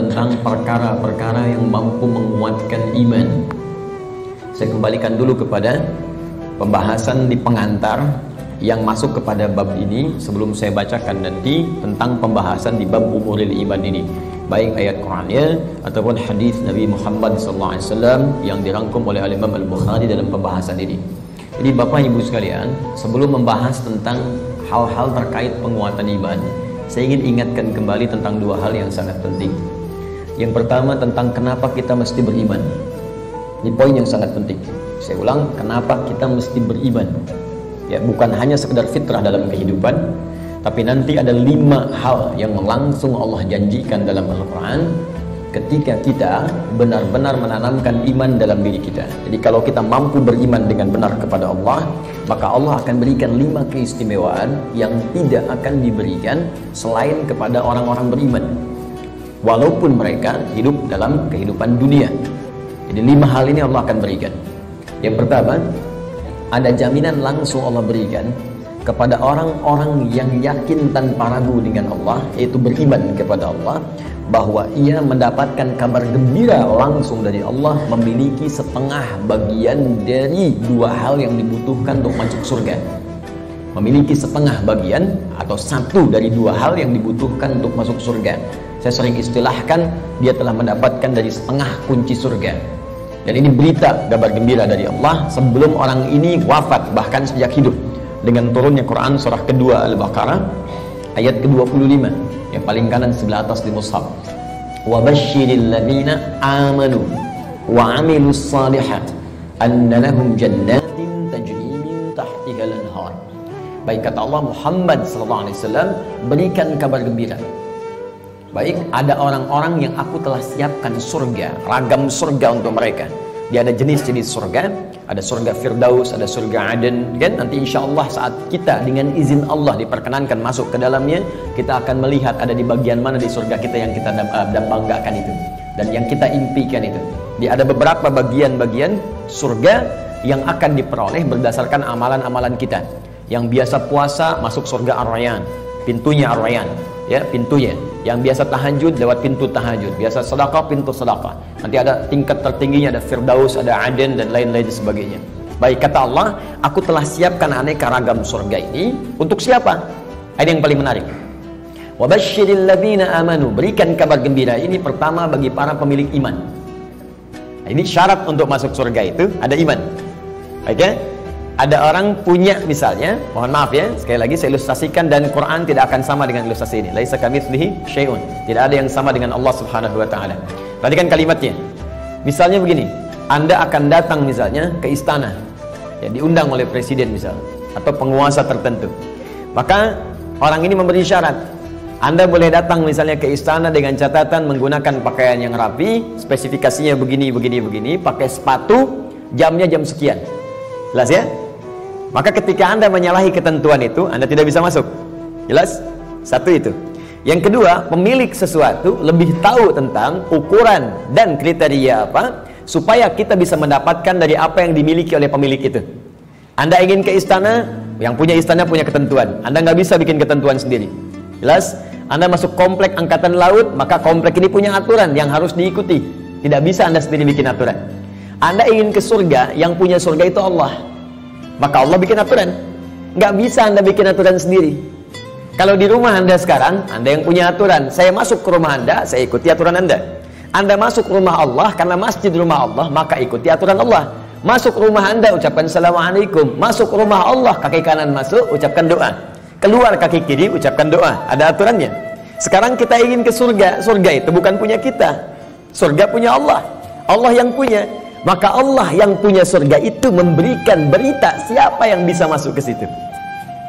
tentang perkara-perkara yang mampu menguatkan iman. Saya kembalikan dulu kepada pembahasan di pengantar yang masuk kepada bab ini sebelum saya bacakan nanti tentang pembahasan di bab umuril iman ini, baik ayat Qur'annya ataupun hadis Nabi Muhammad SAW yang dirangkum oleh Imam Al-Bukhari dalam pembahasan ini. Jadi Bapak Ibu sekalian, sebelum membahas tentang hal-hal terkait penguatan iman, saya ingin ingatkan kembali tentang dua hal yang sangat penting. Yang pertama tentang kenapa kita mesti beriman. Ini poin yang sangat penting. Saya ulang, kenapa kita mesti beriman. Ya, bukan hanya sekedar fitrah dalam kehidupan, tapi nanti ada 5 hal yang langsung Allah janjikan dalam Al-Quran ketika kita benar-benar menanamkan iman dalam diri kita. Jadi kalau kita mampu beriman dengan benar kepada Allah, maka Allah akan berikan 5 keistimewaan yang tidak akan diberikan selain kepada orang-orang beriman, walaupun mereka hidup dalam kehidupan dunia. Jadi 5 hal ini Allah akan berikan. Yang pertama, ada jaminan langsung Allah berikan kepada orang-orang yang yakin tanpa ragu dengan Allah, yaitu beriman kepada Allah, bahwa ia mendapatkan kabar gembira langsung dari Allah, memiliki setengah bagian dari 2 hal yang dibutuhkan untuk masuk surga. Memiliki setengah bagian atau 1 dari 2 hal yang dibutuhkan untuk masuk surga. Saya sering istilahkan, dia telah mendapatkan dari setengah kunci surga. Dan ini berita kabar gembira dari Allah sebelum orang ini wafat, bahkan sejak hidup, dengan turunnya Quran surah kedua Al-Baqarah ayat ke-25 yang paling kanan sebelah atas di mushaf. Wa basyiril ladzina amanu wa 'amilus shalihat anna lahum jannatin tajri min tahtiha al-anhar. Baik kata Allah, Muhammad sallallahu alaihi wasallam, berikan kabar gembira. Baik, ada orang-orang yang aku telah siapkan surga, ragam surga untuk mereka. Dia ada jenis-jenis surga, ada surga Firdaus, ada surga Aden, kan? Nanti insya Allah saat kita dengan izin Allah diperkenankan masuk ke dalamnya, kita akan melihat ada di bagian mana di surga kita yang kita banggakan itu, dan yang kita impikan itu. Dia ada beberapa bagian-bagian surga yang akan diperoleh berdasarkan amalan-amalan kita. Yang biasa puasa masuk surga Ar-Rayyan, pintunya Ar-Rayyan, ya, pintunya. Yang biasa tahajud lewat pintu tahajud, biasa sedekah pintu sedekah. Nanti ada tingkat tertingginya, ada Firdaus, ada Aden, dan lain-lain sebagainya. Baik kata Allah, aku telah siapkan aneka ragam surga ini untuk siapa? Ada yang paling menarik. Wa basyiril ladzina amanu, berikan kabar gembira ini pertama bagi para pemilik iman. Nah, ini syarat untuk masuk surga itu ada iman. Oke? Okay? Ada orang punya misalnya, mohon maaf ya, sekali lagi saya ilustrasikan, dan Quran tidak akan sama dengan ilustrasi ini. Laisa kamitslihi syai'un. Tidak ada yang sama dengan Allah Subhanahu wa taala. Perhatikan kalimatnya. Misalnya begini, Anda akan datang misalnya ke istana, ya, diundang oleh presiden misalnya, atau penguasa tertentu. Maka orang ini memberi syarat. Anda boleh datang misalnya ke istana dengan catatan menggunakan pakaian yang rapi, spesifikasinya begini, pakai sepatu, jamnya jam sekian. Jelas ya? Maka ketika Anda menyalahi ketentuan itu, Anda tidak bisa masuk. Jelas? Satu itu. Yang kedua, pemilik sesuatu lebih tahu tentang ukuran dan kriteria apa, supaya kita bisa mendapatkan dari apa yang dimiliki oleh pemilik itu. Anda ingin ke istana, yang punya istana punya ketentuan. Anda nggak bisa bikin ketentuan sendiri. Jelas? Anda masuk komplek angkatan laut, maka komplek ini punya aturan yang harus diikuti. Tidak bisa Anda sendiri bikin aturan. Anda ingin ke surga, yang punya surga itu Allah, maka Allah bikin aturan. Nggak bisa Anda bikin aturan sendiri. Kalau di rumah Anda sekarang, Anda yang punya aturan. Saya masuk ke rumah Anda, saya ikuti aturan Anda. Anda masuk ke rumah Allah, karena masjid rumah Allah, maka ikuti aturan Allah. Masuk ke rumah Anda, ucapkan Assalamualaikum. Masuk ke rumah Allah, kaki kanan masuk, ucapkan doa. Keluar kaki kiri, ucapkan doa. Ada aturannya. Sekarang kita ingin ke surga. Surga itu bukan punya kita. Surga punya Allah. Allah yang punya. Maka Allah yang punya surga itu memberikan berita siapa yang bisa masuk ke situ.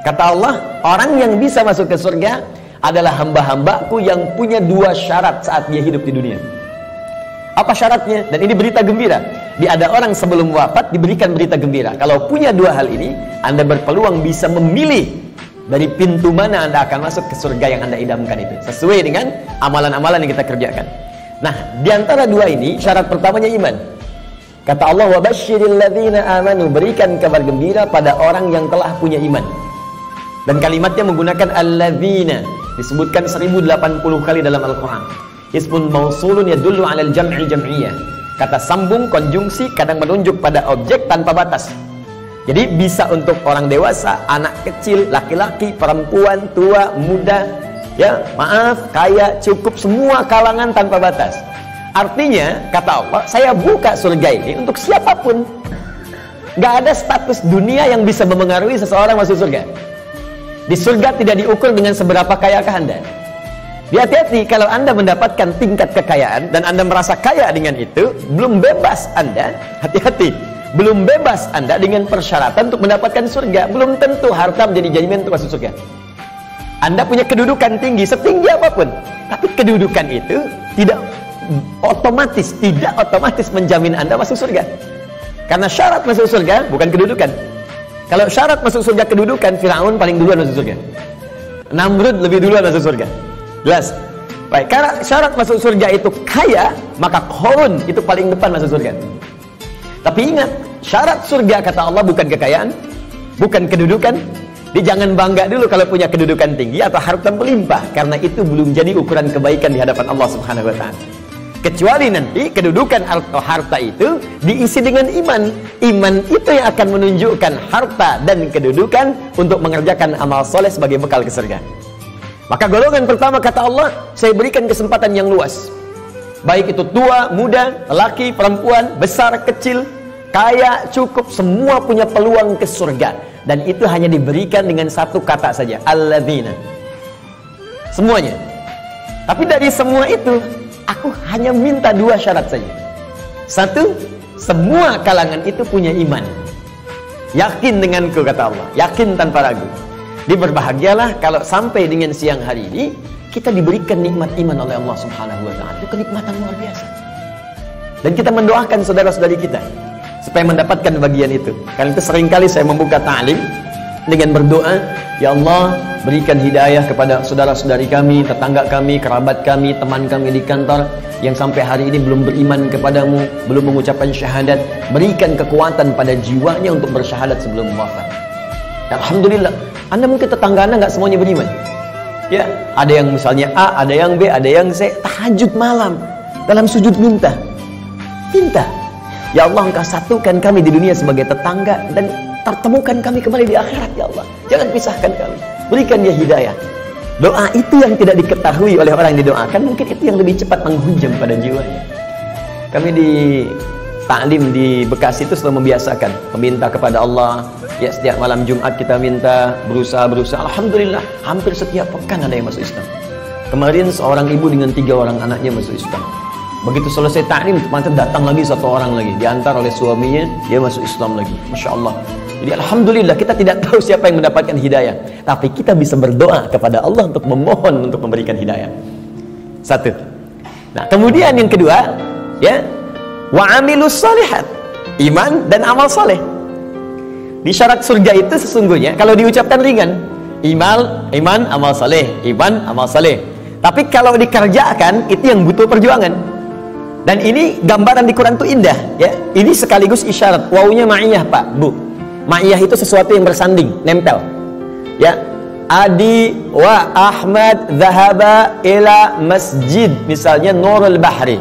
Kata Allah, orang yang bisa masuk ke surga adalah hamba-hambaku yang punya 2 syarat saat dia hidup di dunia. Apa syaratnya? Dan ini berita gembira. Ada orang sebelum wafat diberikan berita gembira. Kalau punya 2 hal ini, Anda berpeluang bisa memilih dari pintu mana Anda akan masuk ke surga yang Anda idamkan itu, sesuai dengan amalan-amalan yang kita kerjakan. Nah, di antara 2 ini, syarat pertamanya iman. Kata Allah, wa basyiril ladzina amanu, berikan kabar gembira pada orang yang telah punya iman. Dan kalimatnya menggunakan alladzina, disebutkan 1080 kali dalam Al-Quran. Ismun mausulun yadullu 'alal jam'il jam'iyah. Kata sambung konjungsi kadang menunjuk pada objek tanpa batas. Jadi bisa untuk orang dewasa, anak kecil, laki-laki, perempuan, tua, muda, ya, maaf, kaya, cukup, semua kalangan tanpa batas. Artinya, kata Allah, saya buka surga ini untuk siapapun. Gak ada status dunia yang bisa memengaruhi seseorang masuk surga. Di surga tidak diukur dengan seberapa kayakah Anda. Hati-hati kalau Anda mendapatkan tingkat kekayaan dan Anda merasa kaya dengan itu, belum bebas Anda, hati-hati, belum bebas Anda dengan persyaratan untuk mendapatkan surga. Belum tentu harta menjadi jaminan untuk masuk surga. Anda punya kedudukan tinggi, setinggi apapun, tapi kedudukan itu tidak otomatis menjamin Anda masuk surga. Karena syarat masuk surga bukan kedudukan. Kalau syarat masuk surga kedudukan, Firaun paling duluan masuk surga. Namrud lebih duluan masuk surga. Jelas? Baik, karena syarat masuk surga itu kaya, maka Qarun itu paling depan masuk surga. Tapi ingat, syarat surga kata Allah bukan kekayaan, bukan kedudukan. Jangan bangga dulu kalau punya kedudukan tinggi atau harta melimpah, karena itu belum jadi ukuran kebaikan di hadapan Allah Subhanahu wa taala. Kecuali nanti kedudukan atau harta itu diisi dengan iman. Iman itu yang akan menunjukkan harta dan kedudukan untuk mengerjakan amal soleh sebagai bekal ke surga. Maka golongan pertama kata Allah, saya berikan kesempatan yang luas. Baik itu tua, muda, lelaki, perempuan, besar, kecil, kaya, cukup, semua punya peluang ke surga. Dan itu hanya diberikan dengan satu kata saja, alladzina. Semuanya. Tapi dari semua itu, aku hanya minta dua syarat saja. Satu, semua kalangan itu punya iman. Yakin denganku kata Allah, yakin tanpa ragu. Berbahagialah kalau sampai dengan siang hari ini kita diberikan nikmat iman oleh Allah Subhanahu wa taala. Itu kenikmatan luar biasa. Dan kita mendoakan saudara-saudari kita supaya mendapatkan bagian itu. Karena itu seringkali saya membuka ta'lim dengan berdoa, ya Allah, berikan hidayah kepada saudara-saudari kami, tetangga kami, kerabat kami, teman kami di kantor yang sampai hari ini belum beriman kepadamu, belum mengucapkan syahadat. Berikan kekuatan pada jiwanya untuk bersyahadat sebelum wafat. Alhamdulillah, Anda mungkin tetangga Anda nggak semuanya beriman. Ya, ada yang misalnya A, ada yang B, ada yang C, tahajud malam dalam sujud minta. Ya Allah, Engkau satukan kami di dunia sebagai tetangga dan pertemukan kami kembali di akhirat ya Allah. Jangan pisahkan kami. Berikan dia hidayah. Doa itu yang tidak diketahui oleh orang yang didoakan, mungkin itu yang lebih cepat menghujam pada jiwanya. Kami di Ta'lim di Bekasi itu selalu membiasakan meminta kepada Allah. Ya, setiap malam Jumat kita minta, berusaha. Alhamdulillah, hampir setiap pekan ada yang masuk Islam. Kemarin seorang ibu dengan 3 orang anaknya masuk Islam. Begitu selesai ta'lim, teman-teman datang lagi 1 orang lagi, diantar oleh suaminya, dia masuk Islam lagi. Masya Allah. Jadi alhamdulillah, kita tidak tahu siapa yang mendapatkan hidayah, tapi kita bisa berdoa kepada Allah untuk memohon untuk memberikan hidayah. 1. Nah, kemudian yang kedua, ya, wa amilus shalihat, iman dan amal soleh. Di syarat surga itu sesungguhnya kalau diucapkan ringan, iman, amal soleh, iman, amal soleh. Tapi kalau dikerjakan itu yang butuh perjuangan. Dan ini gambaran di Quran itu indah, ya. Ini sekaligus isyarat. Wawunya ma'iyah, Pak, Bu. Ma'iyah itu sesuatu yang bersanding, nempel. Ya. Adi wa Ahmad dhahaba ila masjid, misalnya Nurul Bahri.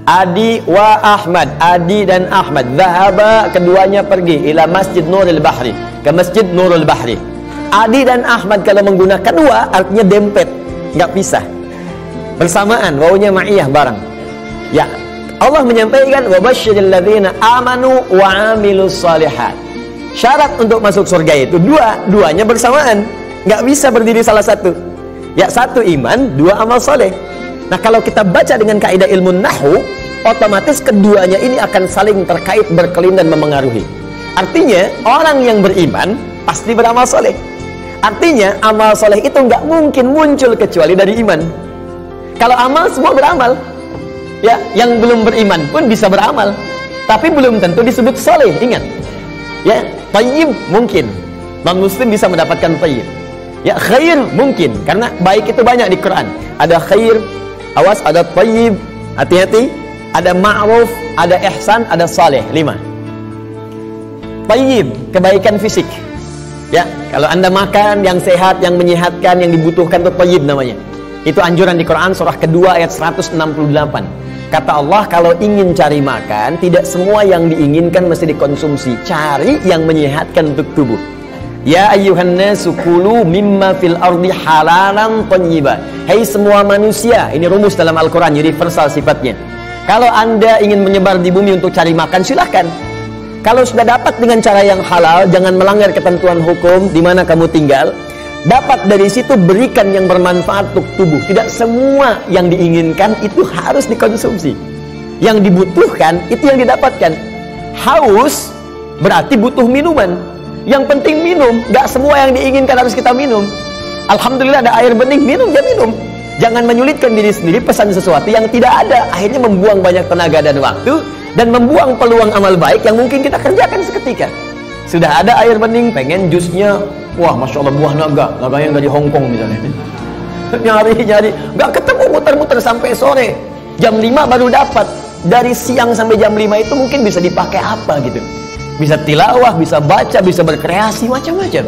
Adi wa Ahmad, Adi dan Ahmad, dhahaba, keduanya pergi ila Masjid Nurul Bahri, ke Masjid Nurul Bahri. Adi dan Ahmad kalau menggunakan wa artinya dempet, nggak pisah, bersamaan, wawunya ma'iyah, bareng. Ya, Allah menyampaikan wa basyiril ladzina amanu wa amilus shalihat. Syarat untuk masuk surga itu duanya bersamaan, nggak bisa berdiri salah satu. Ya, 1 iman, 2 amal soleh. Nah, kalau kita baca dengan kaidah ilmu nahwu, otomatis keduanya ini akan saling terkait, berkelin dan memengaruhi. Artinya, orang yang beriman pasti beramal soleh. Artinya, amal soleh itu nggak mungkin muncul kecuali dari iman. Kalau amal, semua beramal. Ya, yang belum beriman pun bisa beramal, tapi belum tentu disebut soleh. Ingat, ya, thayyib mungkin, non-muslim bisa mendapatkan thayyib. Ya, khair mungkin, karena baik itu banyak di Quran. Ada khair, awas, ada thayyib, hati-hati. Ada ma'ruf, ada ihsan, ada saleh. 5. Thayyib, kebaikan fisik. Ya, kalau Anda makan yang sehat, yang menyehatkan, yang dibutuhkan, itu thayyib namanya. Itu anjuran di Quran surah kedua ayat 168. Kata Allah, kalau ingin cari makan, tidak semua yang diinginkan mesti dikonsumsi. Cari yang menyehatkan untuk tubuh. Ya ayyuhan nasu kulu mimma fil ardi halalan thayyiba. Hai semua manusia, ini rumus dalam Al-Quran, universal sifatnya. Kalau Anda ingin menyebar di bumi untuk cari makan, silahkan. Kalau sudah dapat dengan cara yang halal, jangan melanggar ketentuan hukum di mana kamu tinggal. Dapat dari situ, berikan yang bermanfaat untuk tubuh. Tidak semua yang diinginkan itu harus dikonsumsi. Yang dibutuhkan itu yang didapatkan. Haus berarti butuh minuman. Yang penting minum. Gak semua yang diinginkan harus kita minum. Alhamdulillah ada air bening, minum ya minum. Jangan menyulitkan diri sendiri pesan sesuatu yang tidak ada. Akhirnya membuang banyak tenaga dan waktu, dan membuang peluang amal baik yang mungkin kita kerjakan seketika. Sudah ada air bening, pengen jusnya, wah Masya Allah buah naga yang dari Hongkong misalnya. Nyari, gak ketemu, muter-muter sampai sore. Jam 5 baru dapat. Dari siang sampai jam 5 itu mungkin bisa dipakai apa gitu. Bisa tilawah, bisa baca, bisa berkreasi, macam-macam.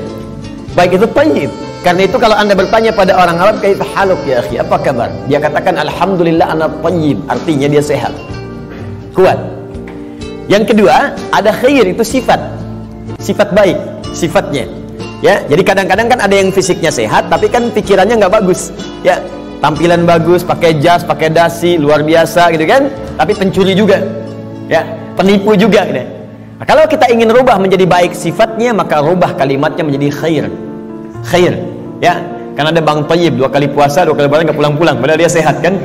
Baik itu thayyib. Karena itu kalau Anda bertanya pada orang Arab, kaifa haluk ya akhi, apa kabar? Dia katakan alhamdulillah ana thayyib, artinya dia sehat, kuat. Yang kedua, ada khair, itu sifat. Sifat baik, sifatnya. Ya, jadi kadang-kadang kan ada yang fisiknya sehat tapi kan pikirannya nggak bagus. Ya, tampilan bagus, pakai jas, pakai dasi, luar biasa gitu kan, tapi pencuri juga. Ya, penipu juga gitu. Nah, kalau kita ingin rubah menjadi baik sifatnya, maka rubah kalimatnya menjadi khair. Khair, ya. Karena ada Bang Thayyib 2 kali puasa, 2 kali lebaran nggak pulang-pulang, padahal dia sehat kan.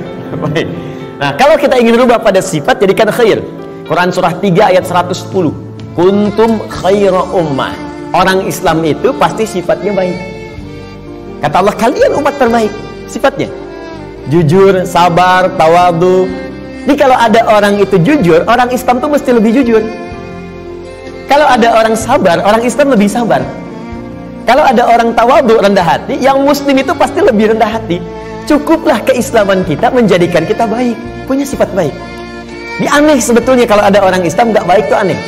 Nah, kalau kita ingin rubah pada sifat, jadikan khair. Quran surah 3 ayat 110. Kuntum khaira ummah. Orang Islam itu pasti sifatnya baik. Kata Allah, kalian umat terbaik. Sifatnya jujur, sabar, tawadu. Jadi kalau ada orang itu jujur, orang Islam tuh mesti lebih jujur. Kalau ada orang sabar, orang Islam lebih sabar. Kalau ada orang tawadu, rendah hati, yang muslim itu pasti lebih rendah hati. Cukuplah keislaman kita menjadikan kita baik, punya sifat baik. Ini aneh sebetulnya kalau ada orang Islam nggak baik, itu aneh.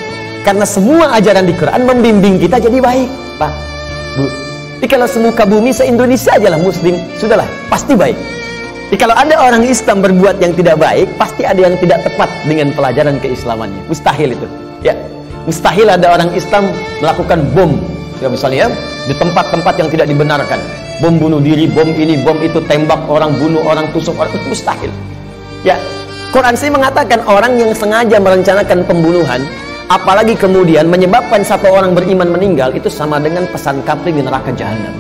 Karena semua ajaran di Quran membimbing kita jadi baik, Pak, Bu. Jadi kalau semuka bumi se-Indonesia aja lah muslim, sudahlah, pasti baik. Jadi kalau ada orang Islam berbuat yang tidak baik, pasti ada yang tidak tepat dengan pelajaran keislamannya. Mustahil itu, ya. Mustahil ada orang Islam melakukan bom, ya, misalnya di tempat-tempat yang tidak dibenarkan. Bom bunuh diri, bom ini, bom itu, tembak orang, bunuh orang, tusuk orang, itu mustahil. Ya, Quran sih mengatakan orang yang sengaja merencanakan pembunuhan, apalagi kemudian menyebabkan satu orang beriman meninggal, itu sama dengan pesan kapling di neraka jahanam.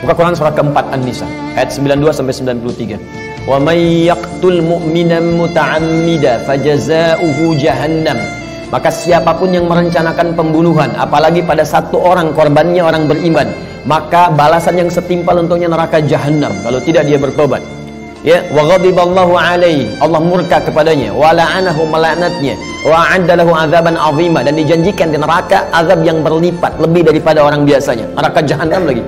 Buka Quran surah keempat An-Nisa ayat 92 sampai 93. Wa may yaqtul mu'minan muta'ammida fajaza'uhu jahannam. Maka siapapun yang merencanakan pembunuhan, apalagi pada satu orang, korbannya orang beriman, maka balasan yang setimpal untuknya neraka jahanam kalau tidak dia bertobat. Ya, wa ghadiballahu alaihi, Allah murka kepadanya, wa la'anahu, melaknatnya, wa a'adda lahu 'adzaban 'azima, dan dijanjikan di neraka azab yang berlipat lebih daripada orang biasanya, neraka jahanam lagi.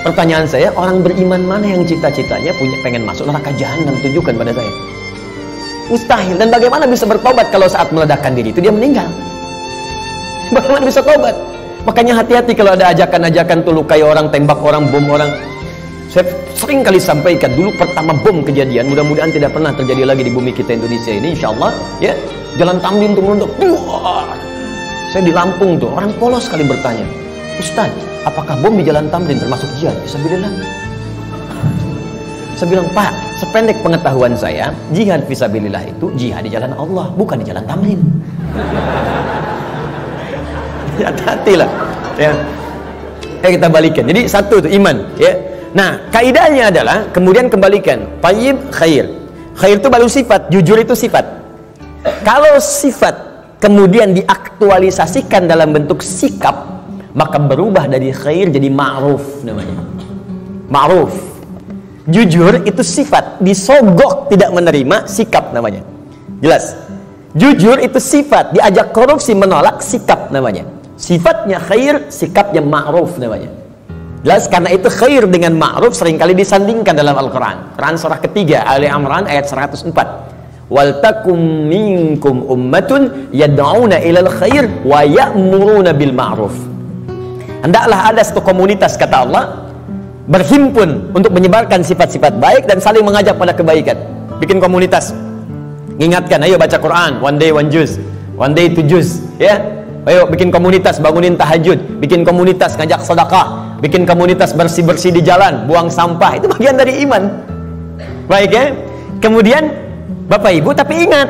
Pertanyaan saya, orang beriman mana yang cita-citanya pengen masuk neraka jahanam? Tunjukkan pada saya. Mustahil. Dan bagaimana bisa bertobat kalau saat meledakkan diri itu dia meninggal? Bagaimana bisa tobat? Makanya hati-hati kalau ada ajakan-ajakan tuh lukai orang, tembak orang, bom orang. Saya sering kali sampaikan, dulu pertama bom kejadian, mudah-mudahan tidak pernah terjadi lagi di bumi kita Indonesia ini, insyaallah, ya. Jalan Tamrin tuh meledak. Saya di Lampung tuh, orang polos sekali bertanya, Ustaz, apakah bom di Jalan Tamrin termasuk jihad? Fisabilillah. Saya bilang, Pak, sependek pengetahuan saya, jihad fisabilillah itu jihad di jalan Allah, bukan di Jalan Tamrin. Hati-hatilah, ya. Kita balikan. Jadi satu itu iman, ya. Nah, kaidahnya adalah kemudian kembalikan. Thayyib, khair. Khair itu baru sifat, jujur itu sifat. Kalau sifat kemudian diaktualisasikan dalam bentuk sikap, maka berubah dari khair jadi ma'ruf namanya. Ma'ruf. Jujur itu sifat, disogok tidak menerima, sikap namanya. Jelas? Jujur itu sifat, diajak korupsi menolak, sikap namanya. Sifatnya khair, sikapnya ma'ruf namanya. Jelas? Karena itu khair dengan ma'ruf seringkali disandingkan dalam Al-Quran. Quran surah ketiga Ali Imran ayat 104. Wal takum minkum ummatun yad'una ilal khair wa ya'muruna bil ma'ruf. Hendaklah ada satu komunitas, kata Allah, berhimpun untuk menyebarkan sifat-sifat baik dan saling mengajak pada kebaikan. Bikin komunitas, ingatkan, ayo baca Quran, one day one juz, one day two juz, ya. Ayo bikin komunitas, bangunin tahajud, bikin komunitas ngajak sedekah, bikin komunitas bersih-bersih di jalan, buang sampah, itu bagian dari iman. Baik ya. Kemudian Bapak Ibu, tapi ingat,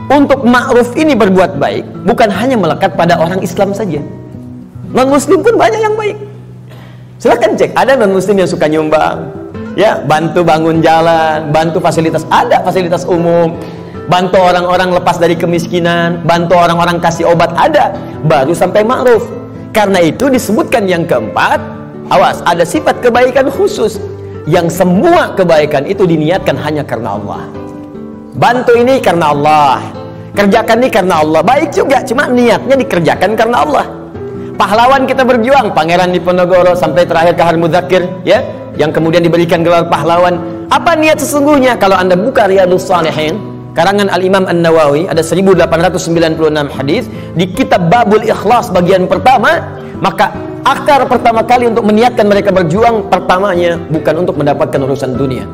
untuk ma'ruf ini berbuat baik bukan hanya melekat pada orang Islam saja. Non muslim pun banyak yang baik. Silahkan cek, ada non muslim yang suka nyumbang, ya, bantu bangun jalan, bantu fasilitas, ada fasilitas umum, bantu orang-orang lepas dari kemiskinan, bantu orang-orang kasih obat, ada, baru sampai ma'ruf. Karena itu disebutkan yang keempat, awas, ada sifat kebaikan khusus yang semua kebaikan itu diniatkan hanya karena Allah. Bantu ini karena Allah, kerjakan ini karena Allah, baik juga, cuma niatnya dikerjakan karena Allah. Pahlawan kita berjuang, Pangeran Diponegoro sampai terakhir Kahar Mudzakir, ya, yang kemudian diberikan gelar pahlawan. Apa niat sesungguhnya? Kalau Anda buka Riyadhus Shalihin karangan Al-Imam An-Nawawi, ada 1896 hadis di kitab Babul Ikhlas bagian pertama, maka akar pertama kali untuk meniatkan mereka berjuang, pertamanya bukan untuk mendapatkan urusan dunia,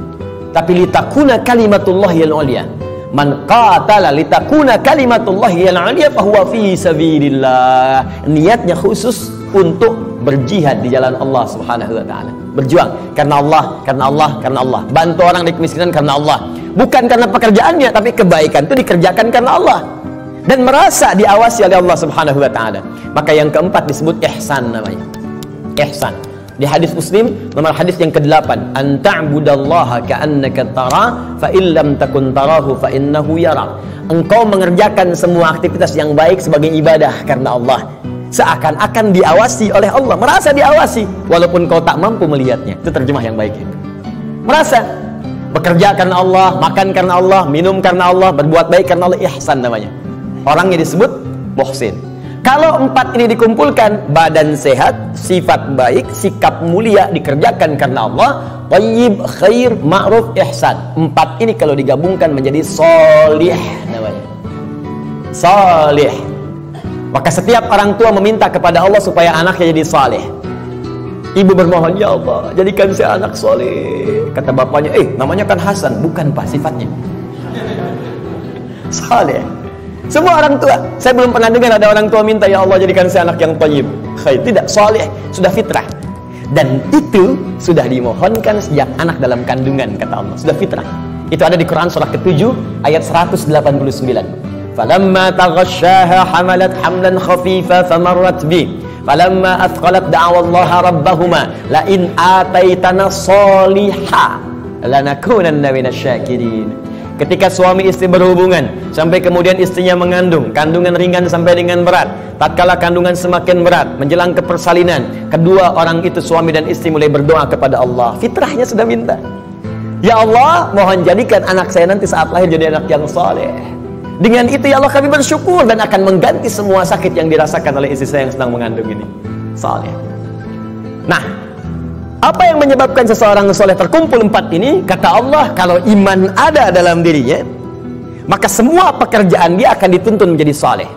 tapi litakuna kalimatullahi al-ulya. Man qatala litakuna kalimatullahi al-ulya fahuwa fi sabilillah. Niatnya khusus untuk berjihad di jalan Allah Subhanahu wa taala. Berjuang karena Allah, karena Allah, karena Allah. Bantu orang di kemiskinan karena Allah. Bukan karena pekerjaannya, tapi kebaikan itu dikerjakan karena Allah dan merasa diawasi oleh Allah Subhanahu wa taala. Maka yang keempat disebut ihsan namanya. Ihsan. Di hadis Muslim nomor hadis yang ke-8, an ta'budallaha ka'annaka tara fa illam takun tarahu fa innahu yara. Engkau mengerjakan semua aktivitas yang baik sebagai ibadah karena Allah, seakan-akan diawasi oleh Allah, merasa diawasi walaupun kau tak mampu melihatnya. Itu terjemah yang baik itu. Merasa bekerja karena Allah, makan karena Allah, minum karena Allah, berbuat baik karena Allah, ihsan namanya. Orangnya disebut muhsin. Kalau empat ini dikumpulkan, badan sehat, sifat baik, sikap mulia, dikerjakan karena Allah, thayyib, khair, ma'ruf, ihsan. Empat ini kalau digabungkan menjadi sholih namanya. Sholih. Maka setiap orang tua meminta kepada Allah supaya anaknya jadi saleh. Ibu bermohon, ya Allah, jadikan saya anak soleh. Kata bapaknya, namanya kan Hasan. Bukan pak, sifatnya saleh. Semua orang tua, saya belum pernah dengar ada orang tua minta, ya Allah jadikan saya anak yang thayyib, khair. Tidak, soleh, sudah fitrah. Dan itu sudah dimohonkan sejak anak dalam kandungan, kata Allah, sudah fitrah. Itu ada di Quran surah ke-7 ayat 189. Falamma taghasyaha hamalat hamlan khafifa famarrat bi. Falamma athqalat da'awallaha rabbahuma la in ataitana sholiha lanakunanna minasyakirin. Ketika suami istri berhubungan sampai kemudian istrinya mengandung, kandungan ringan sampai dengan berat, tatkala kandungan semakin berat menjelang ke persalinan, kedua orang itu, suami dan istri, mulai berdoa kepada Allah. Fitrahnya sudah minta, ya Allah, mohon jadikan anak saya nanti saat lahir jadi anak yang saleh. Dengan itu ya Allah kami bersyukur dan akan mengganti semua sakit yang dirasakan oleh istri saya yang sedang mengandung ini. Saleh. Nah, apa yang menyebabkan seseorang soleh? Terkumpul empat ini, kata Allah, kalau iman ada dalam dirinya, maka semua pekerjaan dia akan dituntun menjadi soleh.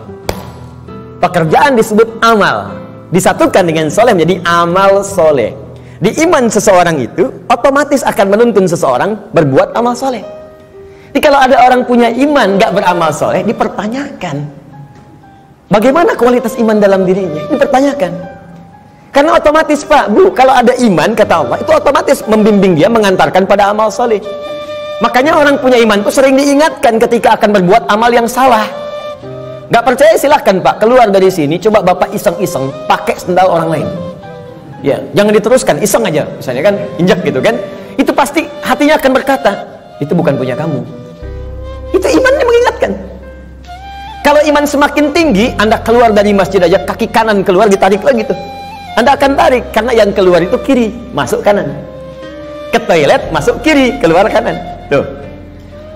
Pekerjaan disebut amal, disatukan dengan soleh menjadi amal soleh. Di iman seseorang itu otomatis akan menuntun seseorang berbuat amal soleh. Jadi kalau ada orang punya iman gak beramal soleh, dipertanyakan bagaimana kualitas iman dalam dirinya, dipertanyakan. Karena otomatis Pak, Bu, kalau ada iman, kata Allah, itu otomatis membimbing dia, mengantarkan pada amal soleh. Makanya orang punya iman itu sering diingatkan ketika akan berbuat amal yang salah. Gak percaya silahkan Pak, keluar dari sini, coba Bapak iseng-iseng pakai sendal orang lain. Ya, jangan diteruskan, iseng aja, misalnya kan, injak gitu kan. Itu pasti hatinya akan berkata, itu bukan punya kamu. Itu imannya mengingatkan. Kalau iman semakin tinggi, Anda keluar dari masjid aja, kaki kanan keluar, ditarik lagi tuh. Anda akan tarik, karena yang keluar itu kiri, masuk kanan. Ke toilet, masuk kiri, keluar kanan. Tuh.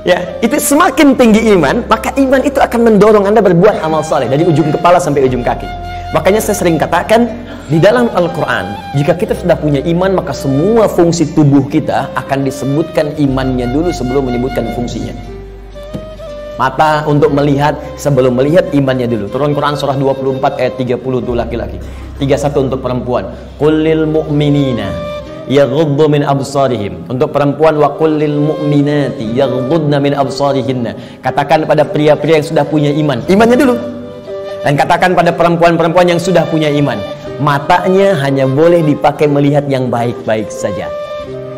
Ya, itu semakin tinggi iman, maka iman itu akan mendorong Anda berbuat amal soleh dari ujung kepala sampai ujung kaki. Makanya saya sering katakan, di dalam Al-Quran, jika kita sudah punya iman, maka semua fungsi tubuh kita akan disebutkan imannya dulu sebelum menyebutkan fungsinya. Mata untuk melihat, sebelum melihat imannya dulu. Turun Quran surah 24 ayat 30 untuk laki-laki, 31 untuk perempuan. Qul lil mu'minina yaghuddu min absarihim. Untuk perempuan, wa qul lil mu'minati yaghuddna min absarihinna. Katakan pada pria-pria yang sudah punya iman, imannya dulu. Dan katakan pada perempuan-perempuan yang sudah punya iman, matanya hanya boleh dipakai melihat yang baik-baik saja.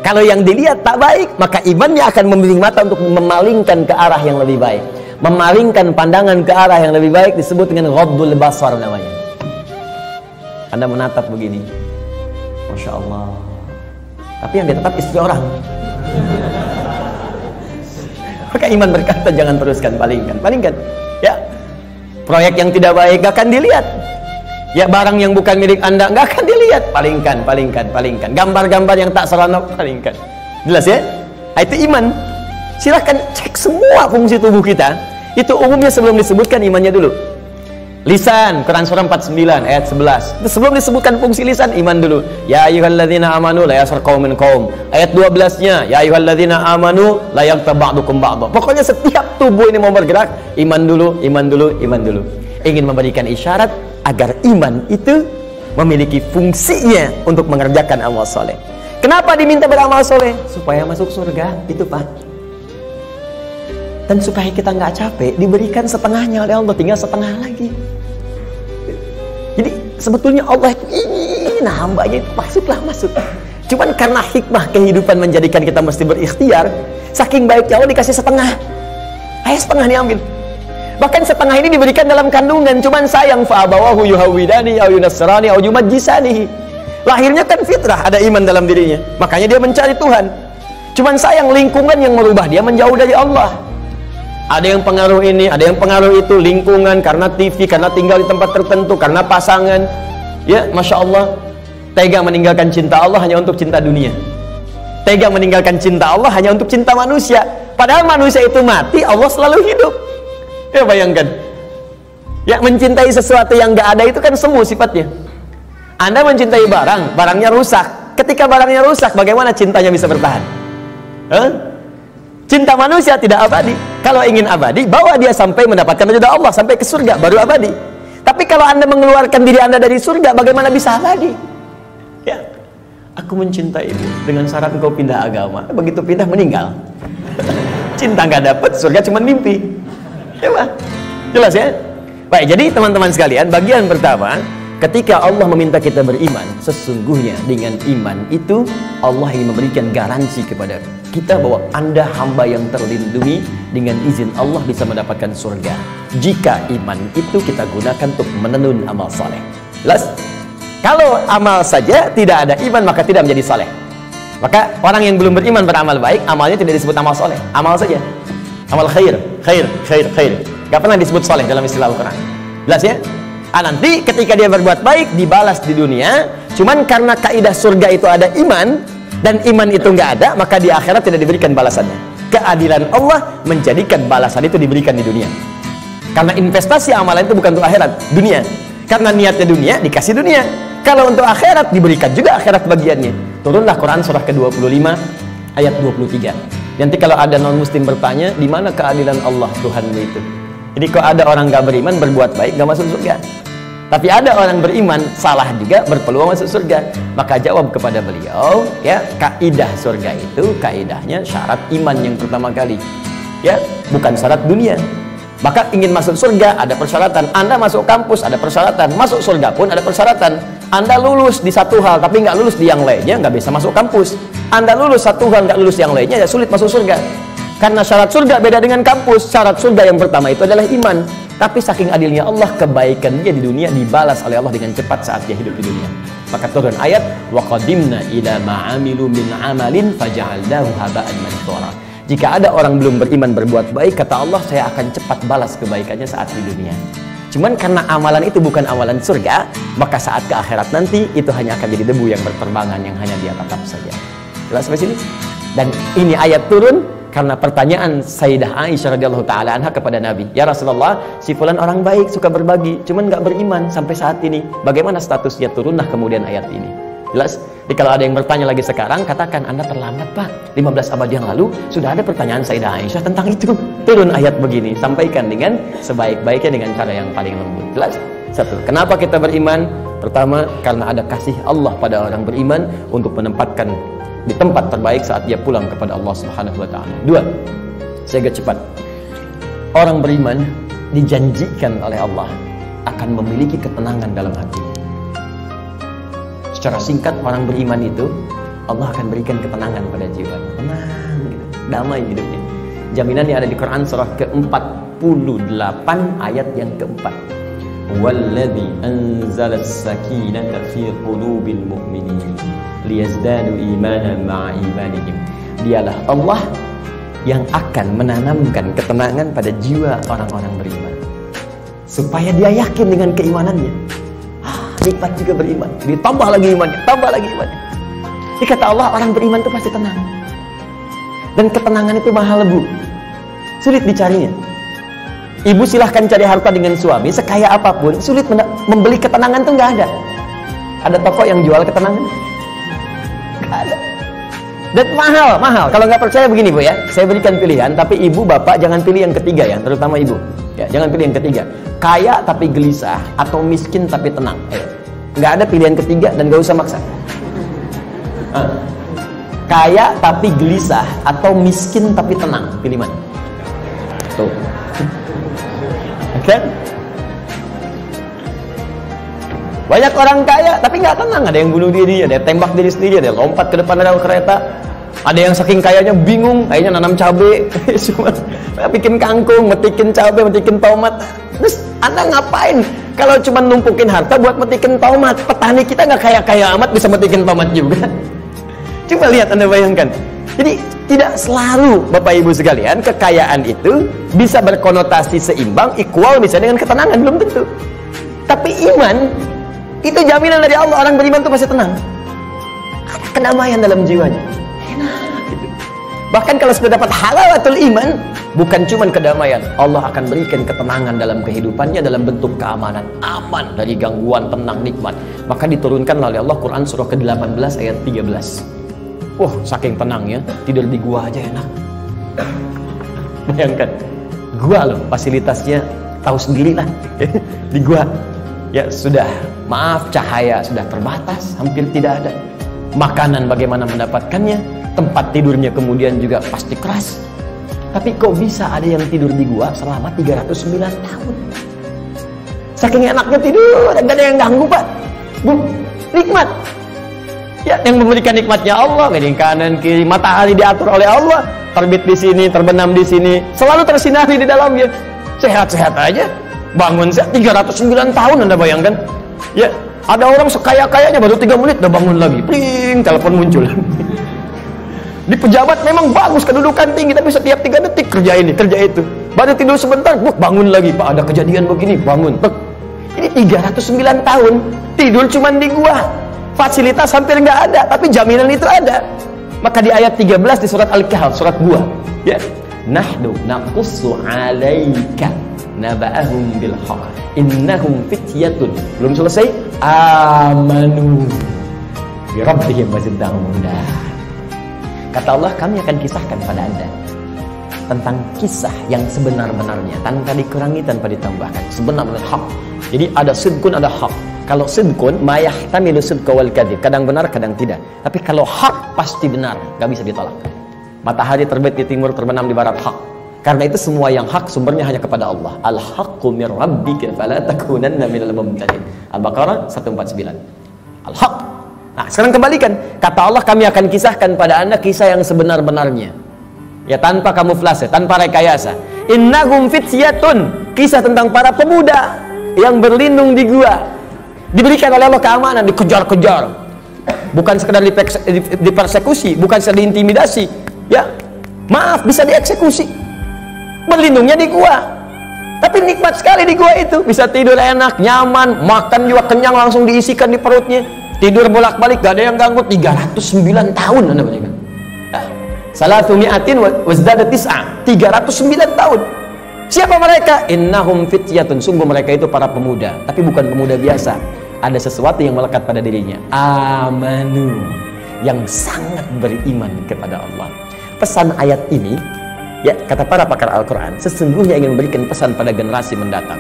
Kalau yang dilihat tak baik, maka imannya akan membimbing mata untuk memalingkan ke arah yang lebih baik. Memalingkan pandangan ke arah yang lebih baik disebut dengan ghaddul basar namanya. Anda menatap begini, Masya Allah, tapi yang ditatap istri orang. Maka iman berkata jangan teruskan, palingkan. Ya, proyek yang tidak baik gak akan dilihat. Ya, barang yang bukan milik Anda gak akan dilihat, palingkan. Gambar-gambar yang tak seronok, palingkan. Jelas ya? Nah, itu iman. Silahkan cek semua fungsi tubuh kita. Itu umumnya sebelum disebutkan imannya dulu. Lisan, Quran surah 49 ayat 11. Itu sebelum disebutkan fungsi lisan, iman dulu. Ya ayyuhalladzina amanu la yaskhar qaumin qaum. Ayat 12-nya, ya ayyuhalladzina amanu la yaghtab ba'dukum ba'dha. Pokoknya setiap tubuh ini mau bergerak, iman dulu. Ingin memberikan isyarat agar iman itu memiliki fungsinya untuk mengerjakan amal soleh. Kenapa diminta beramal soleh? Supaya masuk surga, itu Pak. Dan supaya kita nggak capek, diberikan setengahnya oleh Allah, tinggal setengah lagi. Jadi sebetulnya Allah ingin hambanya masuk. Cuman karena hikmah kehidupan menjadikan kita mesti berikhtiar, saking baiknya Allah dikasih setengah. Ayo setengah diambil. Bahkan setengah ini diberikan dalam kandungan. Cuman sayang, fa'abawahu yuhawidani au yunassirani au yumajjisani. Lahirnya kan fitrah, ada iman dalam dirinya. Makanya dia mencari Tuhan. Cuman sayang, lingkungan yang merubah dia menjauh dari Allah. Ada yang pengaruh ini, ada yang pengaruh itu, lingkungan, karena TV, karena tinggal di tempat tertentu, karena pasangan. Ya, Masya Allah, tega meninggalkan cinta Allah hanya untuk cinta dunia. Tega meninggalkan cinta Allah hanya untuk cinta manusia. Padahal manusia itu mati, Allah selalu hidup. Ya, bayangkan. Ya, mencintai sesuatu yang gak ada itu kan semu sifatnya. Anda mencintai barang, barangnya rusak. Ketika barangnya rusak, bagaimana cintanya bisa bertahan? Cinta manusia tidak abadi. Kalau ingin abadi, bawa dia sampai mendapatkan ridha Allah, sampai ke surga, baru abadi. Tapi kalau Anda mengeluarkan diri Anda dari surga, bagaimana bisa abadi? Ya, aku mencintaimu dengan syarat engkau pindah agama. Begitu pindah, meninggal. Cinta nggak dapat, surga cuma mimpi. Ya, Pak? Jelas ya? Baik, jadi teman-teman sekalian, bagian pertama, ketika Allah meminta kita beriman, sesungguhnya dengan iman itu Allah ingin memberikan garansi kepada kita bahwa Anda hamba yang terlindungi, dengan izin Allah bisa mendapatkan surga jika iman itu kita gunakan untuk menenun amal soleh. Jelas? Kalau amal saja tidak ada iman, maka tidak menjadi soleh. Maka orang yang belum beriman beramal baik, amalnya tidak disebut amal soleh. Amal saja, amal khair. Gak pernah disebut soleh dalam istilah Al-Quran. Jelas ya? Nanti ketika dia berbuat baik dibalas di dunia. Cuman karena kaidah surga itu ada iman, dan iman itu nggak ada, maka di akhirat tidak diberikan balasannya. Keadilan Allah menjadikan balasan itu diberikan di dunia. Karena investasi amalan itu bukan untuk akhirat, dunia. Karena niatnya dunia, dikasih dunia. Kalau untuk akhirat, diberikan juga akhirat bagiannya. Turunlah Quran surah ke-25 ayat 23. Nanti kalau ada non-muslim bertanya, di mana keadilan Allah Tuhanmu itu? Jadi kalau ada orang nggak beriman, berbuat baik, nggak masuk surga. Tapi ada orang beriman, salah juga, berpeluang masuk surga. Maka jawab kepada beliau, ya, kaidah surga itu, kaidahnya syarat iman yang pertama kali. Ya, bukan syarat dunia. Maka ingin masuk surga, ada persyaratan. Anda masuk kampus, ada persyaratan. Masuk surga pun ada persyaratan. Anda lulus di satu hal, tapi nggak lulus di yang lainnya, nggak bisa masuk kampus. Anda lulus satu hal, nggak lulus yang lainnya, ya sulit masuk surga. Karena syarat surga beda dengan kampus. Syarat surga yang pertama itu adalah iman. Tapi saking adilnya Allah, kebaikannya di dunia dibalas oleh Allah dengan cepat saat dia hidup di dunia. Maka turun ayat, wa qadimna ila ma'amilu min amalin faja'alnahu haba'an manthura. Jika ada orang belum beriman berbuat baik, kata Allah, saya akan cepat balas kebaikannya saat di dunia. Cuman karena amalan itu bukan amalan surga, maka saat ke akhirat nanti itu hanya akan jadi debu yang berterbangan, yang hanya dia tatap saja. Jelas sampai sini? Dan ini ayat turun karena pertanyaan Sayyidah Aisyah radhiyallahu taala anha kepada Nabi, ya Rasulullah, si fulan orang baik, suka berbagi, cuman nggak beriman sampai saat ini. Bagaimana statusnya? Turunlah kemudian ayat ini. Jelas? Jadi kalau ada yang bertanya lagi sekarang, katakan Anda terlambat Pak. 15 abad yang lalu sudah ada pertanyaan Sayyidah Aisyah tentang itu. Turun ayat begini, sampaikan dengan sebaik-baiknya dengan cara yang paling lembut. Jelas? Satu, kenapa kita beriman? Pertama, karena ada kasih Allah pada orang beriman untuk menempatkan di tempat terbaik saat dia pulang kepada Allah Subhanahu wa taala. Dua, saya agak cepat. Orang beriman dijanjikan oleh Allah akan memiliki ketenangan dalam hati. Secara singkat, orang beriman itu Allah akan berikan ketenangan pada jiwa. Tenang gitu, damai hidupnya. Jaminannya ada di Quran surah ke-48 ayat yang keempat. Walladzi anzala as-sakinata fi qulubil mu'minin liyazdadu imanan ma'a imanihim. Dialah Allah yang akan menanamkan ketenangan pada jiwa orang-orang beriman supaya dia yakin dengan keimanannya. Nikmat juga beriman, ditambah lagi imannya, tambah lagi imannya. Jadi kata Allah, orang beriman itu pasti tenang. Dan ketenangan itu mahal, Bu. Sulit dicarinya. Ibu silahkan cari harta dengan suami sekaya apapun, sulit membeli ketenangan itu nggak ada. Ada toko yang jual ketenangan? Nggak ada. Dan mahal. Kalau nggak percaya begini, Bu ya, saya berikan pilihan, tapi ibu bapak jangan pilih yang ketiga ya, terutama ibu. Ya, jangan pilih yang ketiga. Kaya tapi gelisah atau miskin tapi tenang. Nggak ada pilihan ketiga dan nggak usah maksa. Kaya tapi gelisah atau miskin tapi tenang, pilih mana? Tuh. Oke? Banyak orang kaya tapi nggak tenang. Ada yang bunuh diri, ada yang tembak diri sendiri, ada yang lompat ke depan rel kereta. Ada yang saking kayanya bingung, kayaknya nanam cabai, cuma bikin kangkung, metikin cabai, metikin tomat. Terus Anda ngapain? Kalau cuma numpukin harta buat metikin tomat, petani kita nggak kaya-kaya amat bisa metikin tomat juga. Coba lihat, Anda bayangkan. Jadi tidak selalu Bapak Ibu sekalian kekayaan itu bisa berkonotasi seimbang, equal bisa dengan ketenangan, belum tentu. Tapi iman itu jaminan dari Allah. Orang beriman itu pasti tenang. Ada kedamaian dalam jiwanya. Enak gitu. Bahkan kalau sudah dapat halawatul iman, bukan cuma kedamaian, Allah akan berikan ketenangan dalam kehidupannya dalam bentuk keamanan, aman dari gangguan, tenang, nikmat. Maka diturunkan oleh Allah Quran surah ke-18 ayat 13. Saking tenangnya, tidur di gua aja enak. Bayangkan, gua loh, fasilitasnya tahu sendirilah. Di gua ya sudah, maaf, cahaya sudah terbatas, hampir tidak ada. Makanan bagaimana mendapatkannya, tempat tidurnya kemudian juga pasti keras. Tapi kok bisa ada yang tidur di gua selama 309 tahun? Saking enaknya tidur, dan gak ada yang ganggu, Pak. Bu, nikmat. Ya, yang memberikan nikmatnya Allah, ini kanan kiri, matahari diatur oleh Allah, terbit di sini, terbenam di sini, selalu tersinari di dalamnya. Sehat-sehat aja. Bangun 309 tahun, Anda bayangkan. Ya, ada orang sekaya-kayanya baru 3 menit udah bangun lagi. Pling, telepon muncul. Di pejabat memang bagus, kedudukan tinggi, tapi setiap 3 detik kerja ini, kerja itu. Baru tidur sebentar, bangun lagi. Pak, ada kejadian begini, bangun. Ini 309 tahun tidur cuman di gua. Fasilitas hampir nggak ada, tapi jaminan itu ada. Maka di ayat 13 di surat Al-Kahf, surat gua, ya, nahnu naqussu 'alaika naba'ahum bil haqq innahum fityatun. Belum selesai, amanu bi rabbihim wazidnahum huda. Kata Allah, kami akan kisahkan pada Anda tentang kisah yang sebenar-benarnya, tanpa dikurangi, tanpa ditambahkan, sebenar-benar hak. Jadi ada sidqun, ada hak. Kalau sidqun, mayahtamilu sidqa wal kadhib, kadang benar, kadang tidak. Tapi kalau hak pasti benar, gak bisa ditolak. Matahari terbit di timur, terbenam di barat, hak. Karena itu semua yang hak sumbernya hanya kepada Allah. Al-haqqu mir rabbika fala takunanna minal mumtarin. Al-Baqarah 149. Al-haq. Nah, sekarang kembalikan. Kata Allah, kami akan kisahkan pada Anda kisah yang sebenar-benarnya. Ya, tanpa kamuflase, tanpa rekayasa. Innahum fityatun, kisah tentang para pemuda yang berlindung di gua. Diberikan oleh Allah keamanan, dikejar-kejar. Bukan sekedar dipersekusi, bukan sekedar diintimidasi. Ya, maaf, bisa dieksekusi. Berlindungnya di gua. Tapi nikmat sekali di gua itu. Bisa tidur enak, nyaman, makan juga kenyang, langsung diisikan di perutnya. Tidur bolak-balik, gak ada yang ganggu. 309 tahun Anda bayangkan. Salatu mi'atin wazdada tis'a. 309 tahun. Siapa mereka? Innahum fityatun. Sungguh mereka itu para pemuda. Tapi bukan pemuda biasa. Ada sesuatu yang melekat pada dirinya. Amanu. Yang sangat beriman kepada Allah. Pesan ayat ini, ya, kata para pakar Al-Quran, sesungguhnya ingin memberikan pesan pada generasi mendatang.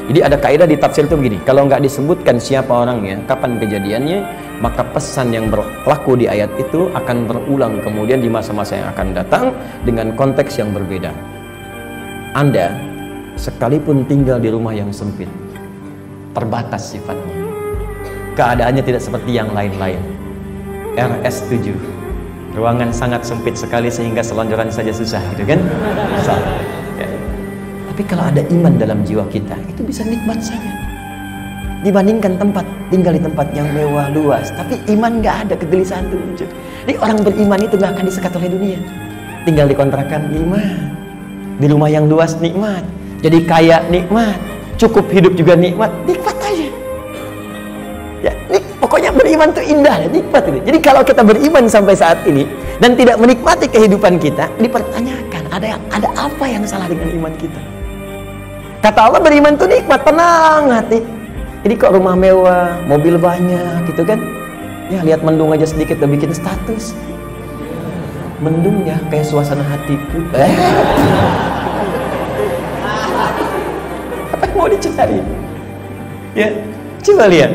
Jadi ada kaidah di tafsir itu begini, kalau nggak disebutkan siapa orangnya, kapan kejadiannya, maka pesan yang berlaku di ayat itu akan berulang kemudian di masa-masa yang akan datang dengan konteks yang berbeda. Anda sekalipun tinggal di rumah yang sempit, terbatas sifatnya, keadaannya tidak seperti yang lain-lain. RS7, ruangan sangat sempit sekali sehingga selonjoran saja susah, gitu kan? Ya. Tapi kalau ada iman dalam jiwa kita, itu bisa nikmat saja. Dibandingkan tinggal di tempat yang mewah luas, tapi iman nggak ada, kegelisahan itu muncul. Jadi orang beriman itu nggak akan disekat oleh dunia. Tinggal di kontrakan nikmat, di rumah yang luas nikmat, jadi kaya nikmat, cukup hidup juga nikmat aja. Ya, pokoknya beriman itu indah, nikmat ini. Jadi kalau kita beriman sampai saat ini dan tidak menikmati kehidupan kita, dipertanyakan ada apa yang salah dengan iman kita? Kata Allah beriman itu nikmat, tenang hati. Jadi kok rumah mewah, mobil banyak, gitu kan? Ya lihat mendung aja sedikit udah bikin status. Mendung ya, kayak suasana hatiku. Apa yang mau dicari? Ya, coba lihat.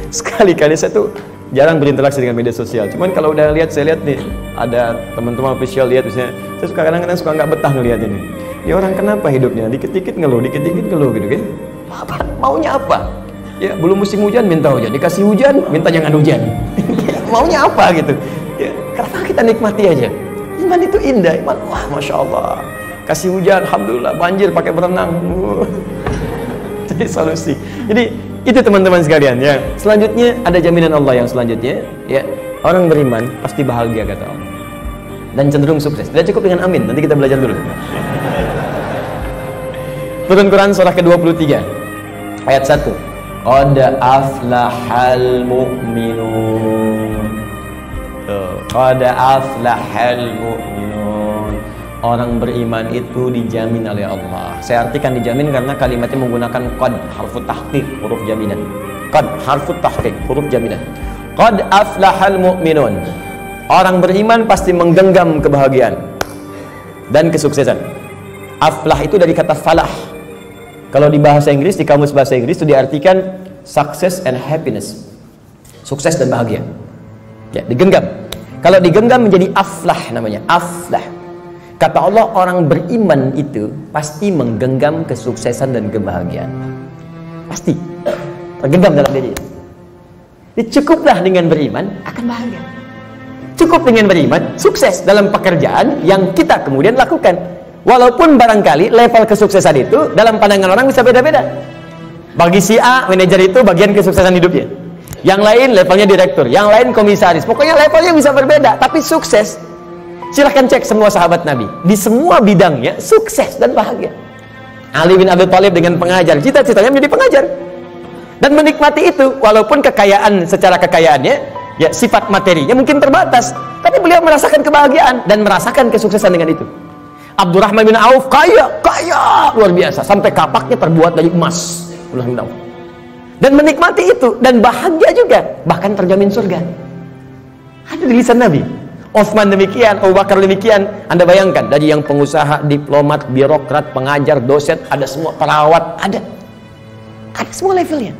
Sekali-kali saya tuh jarang berinteraksi dengan media sosial. Cuman kalau udah lihat, saya lihat nih ada teman-teman official lihat, misalnya saya suka kadang-kadang suka nggak betah ngelihat ini. Ya orang kenapa hidupnya dikit-dikit ngeluh gitu kan? Maunya apa? Ya belum musim hujan minta hujan, dikasih hujan minta jangan hujan. Maunya apa gitu? Ya kenapa kita nikmati aja? Iman itu indah, iman wah masya Allah. Kasih hujan, alhamdulillah, banjir pakai berenang. Jadi solusi. Jadi itu teman-teman sekalian ya. Selanjutnya ada jaminan Allah yang selanjutnya ya. Orang beriman pasti bahagia kata Allah. Dan cenderung sukses. Tidak cukup dengan amin. Nanti kita belajar dulu. Turun Quran surah ke-23 ayat 1. Qad aflahal mu'minun. Qad aflahal mu'minun. Orang beriman itu dijamin oleh Allah. Saya artikan dijamin karena kalimatnya menggunakan qad, harfu tahqiq, huruf jaminan. Qad, harfu tahqiq, huruf jaminan. Qad aflahal mu'minun. Orang beriman pasti menggenggam kebahagiaan dan kesuksesan. Aflah itu dari kata falah. Kalau di bahasa Inggris, di kamus bahasa Inggris itu diartikan success and happiness. Sukses dan bahagia. Ya, digenggam. Kalau digenggam menjadi aflah namanya, aflah. Kata Allah, orang beriman itu pasti menggenggam kesuksesan dan kebahagiaan. Pasti. Tergenggam dalam diri. Cukuplah dengan beriman akan bahagia. Cukup dengan beriman, sukses dalam pekerjaan yang kita kemudian lakukan. Walaupun barangkali level kesuksesan itu dalam pandangan orang bisa beda-beda. Bagi si A, manajer itu bagian kesuksesan hidupnya. Yang lain levelnya direktur, yang lain komisaris. Pokoknya levelnya bisa berbeda, tapi sukses. Silahkan cek semua sahabat Nabi. Di semua bidangnya sukses dan bahagia. Ali bin Abi Thalib dengan pengajar, cita-citanya menjadi pengajar. Dan menikmati itu, walaupun kekayaan secara kekayaannya, ya sifat materinya mungkin terbatas, tapi beliau merasakan kebahagiaan dan merasakan kesuksesan dengan itu. Abdurrahman bin Auf kaya luar biasa, sampai kapaknya terbuat dari emas. Dan menikmati itu dan bahagia juga, bahkan terjamin surga. Ada di lisan Nabi. Utsman demikian, Abu Bakar demikian. Anda bayangkan, dari yang pengusaha, diplomat, birokrat, pengajar, dosen, ada semua, perawat, ada semua levelnya.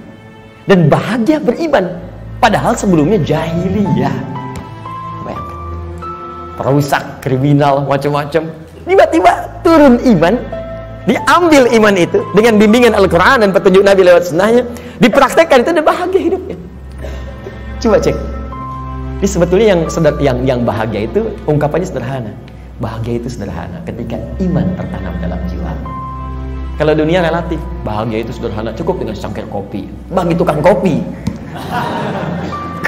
Dan bahagia beriman, padahal sebelumnya jahiliyah. Bayangkan, perusak, kriminal, macam-macam. Tiba-tiba turun iman, diambil iman itu dengan bimbingan Al-Quran dan petunjuk Nabi lewat sunnahnya, dipraktekkan itu dan bahagia hidupnya. Coba cek. Ini sebetulnya yang bahagia itu ungkapannya sederhana. Bahagia itu sederhana ketika iman tertanam dalam jiwa. Kalau dunia relatif, bahagia itu sederhana, cukup dengan secangkir kopi. Bagi tukang kopi,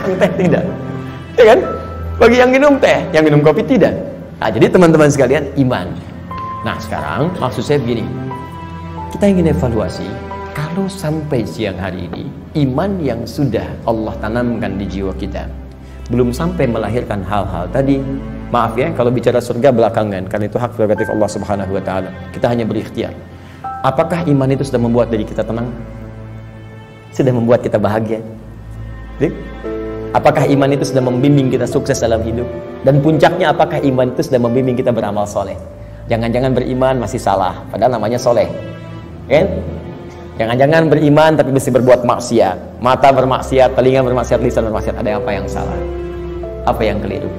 tukang teh tidak, ya kan? Bagi yang minum teh, yang minum kopi tidak. Nah, jadi teman-teman sekalian, iman. Nah, sekarang maksud saya begini. Kita ingin evaluasi, kalau sampai siang hari ini, iman yang sudah Allah tanamkan di jiwa kita, belum sampai melahirkan hal-hal tadi, maaf ya, kalau bicara surga belakangan, karena itu hak prerogatif Allah Subhanahu wa Ta'ala. Kita hanya berikhtiar. Apakah iman itu sudah membuat diri kita tenang? Sudah membuat kita bahagia? Apakah iman itu sudah membimbing kita sukses dalam hidup? Dan puncaknya, apakah iman itu sudah membimbing kita beramal soleh? Jangan-jangan beriman masih salah, padahal namanya soleh. Kan? Jangan-jangan beriman tapi mesti berbuat maksiat. Mata bermaksiat, telinga bermaksiat, lisan bermaksiat. Ada apa yang salah? Apa yang keliru?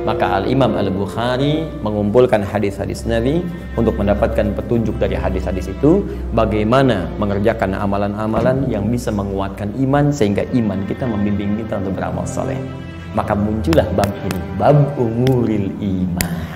Maka Al-Imam Al-Bukhari mengumpulkan hadis-hadis Nabi untuk mendapatkan petunjuk dari hadis-hadis itu, bagaimana mengerjakan amalan-amalan yang bisa menguatkan iman sehingga iman kita membimbing kita untuk beramal saleh. Maka muncullah bab ini, bab umuril iman.